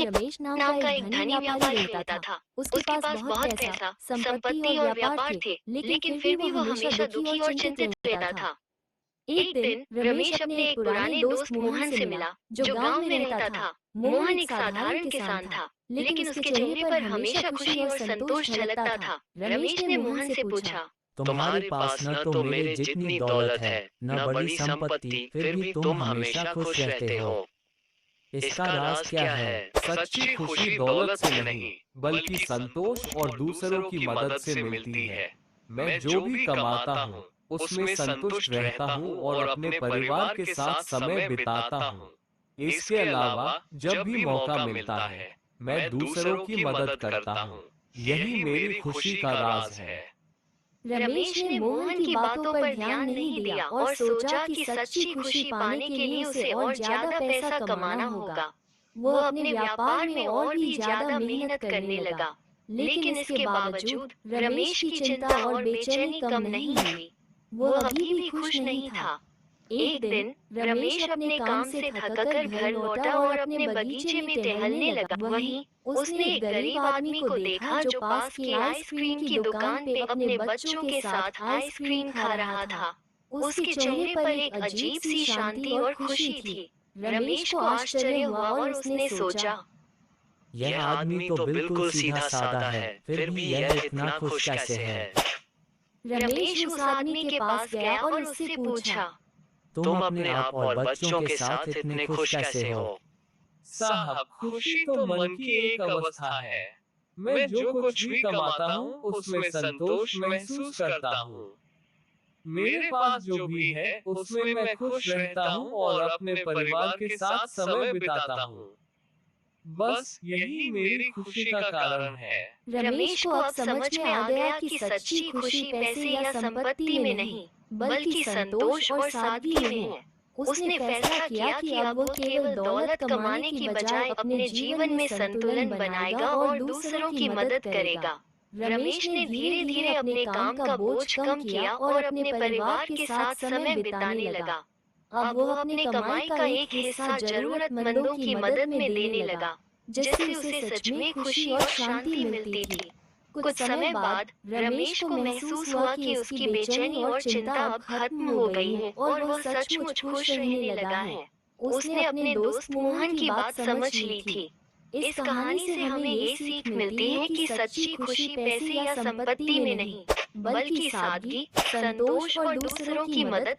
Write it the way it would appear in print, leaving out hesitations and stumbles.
रमेश नाम का नाम का एक एक धनी धनी व्यापारी व्यापारी रहता रहता था। था। उसके उसके पास पास बहुत बहुत पैसा, पैसा, संपत्ति संपत्ति और और व्यापार व्यापार थे, थे, लेकिन लेकिन फिर भी फिर वो भी वो हमेशा हमेशा दुखी और दुखी और चिंतित चिंतित रहता रहता था। था। एक एक दिन दिन रमेश रमेश अपने अपने एक एक पुराने पुराने दोस्त दोस्त मोहन मोहन से से मिला, मिला, जो जो गांव गांव में में रहता रहता था। था। मोहन मोहन एक एक साधारण साधारण किसान किसान था, था, लेकिन लेकिन उसके उसके चेहरे चेहरे पर पर हमेशा हमेशा खुशी खुशी और और संतोष संतोष झलकता झलकता था। था। रमेश रमेश ने ने मोहन मोहन से से पूछा, पूछा, तुम्हारे पास न तो मेरे जितनी दौलत है, न बड़ी संपत्ति, फिर भी तुम हमेशा खुश रहते हो। इसका राज क्या है? सच्ची खुशी दौलत से नहीं, बल्कि संतोष और दूसरों की मदद से मिलती है। मैं जो भी कमाता हूँ, उसमें संतुष्ट रहता हूँ और अपने परिवार के साथ समय बिताता हूँ। इसके अलावा जब भी मौका मिलता है, मैं दूसरों की मदद करता हूँ। यही मेरी खुशी का राज है। रमेश ने मोहन की बातों पर ध्यान नहीं दिया और सोचा कि सच्ची खुशी पाने के लिए उसे और ज्यादा पैसा कमाना होगा। वो अपने व्यापार में और भी ज्यादा मेहनत करने लगा, लेकिन इसके बावजूद रमेश की चिंता और बेचैनी कम नहीं हुई। वो अभी भी खुश नहीं था। एक दिन रमेश अपने काम से थककर घर लौटा और अपने बगीचे में टहलने लगा। वहीं उसने एक गरीब आदमी को देखा जो पास की आइसक्रीम की दुकान पे अपने बच्चों के साथ आइसक्रीम खा रहा था। उसके चेहरे पर एक अजीब सी शांति और खुशी थी। रमेश को आश्चर्य हुआ और उसने सोचा, यह आदमी तो बिल्कुल सीधा साधा है, फिर भी यह इतना खुश कैसे है? रमेश उस आदमी के पास गया और उससे पूछा, तुम अपने आप और बच्चों के साथ इतने खुश कैसे हो? साहब, खुशी तो मन की एक अवस्था है। मैं जो कुछ भी कमाता हूँ, उसमें संतोष महसूस करता हूँ। मेरे पास जो भी है, उसमें मैं खुश रहता हूँ और अपने परिवार के साथ समय बिताता हूँ। बस यही मेरी खुशी का कारण है। रमेश को अब समझ में आ गया कि सच्ची खुशी पैसे या संपत्ति में नहीं, बल्कि संतोष और सादगी में है। उसने फैसला किया कि अब वो केवल दौलत कमाने की बजाय अपने जीवन में संतुलन बनाएगा और दूसरों की मदद करेगा। रमेश ने धीरे धीरे अपने काम का बोझ कम किया और अपने परिवार के साथ समय बिताने लगा। अब वो अपने कमाई का एक हिस्सा जरूरतमंदों की मदद में देने लगा, जिससे उसे सच में खुशी और शांति मिलती थी। कुछ समय बाद रमेश को महसूस हुआ कि उसकी बेचैनी और चिंता अब खत्म हो गई है और वह सचमुच खुश रहने लगा है। उसने अपने दोस्त मोहन की बात समझ ली थी। इस कहानी से हमें ये सीख मिलती है कि सच्ची खुशी पैसे या संपत्ति में नहीं, बल्कि सादगी, संतोष और दूसरों की मदद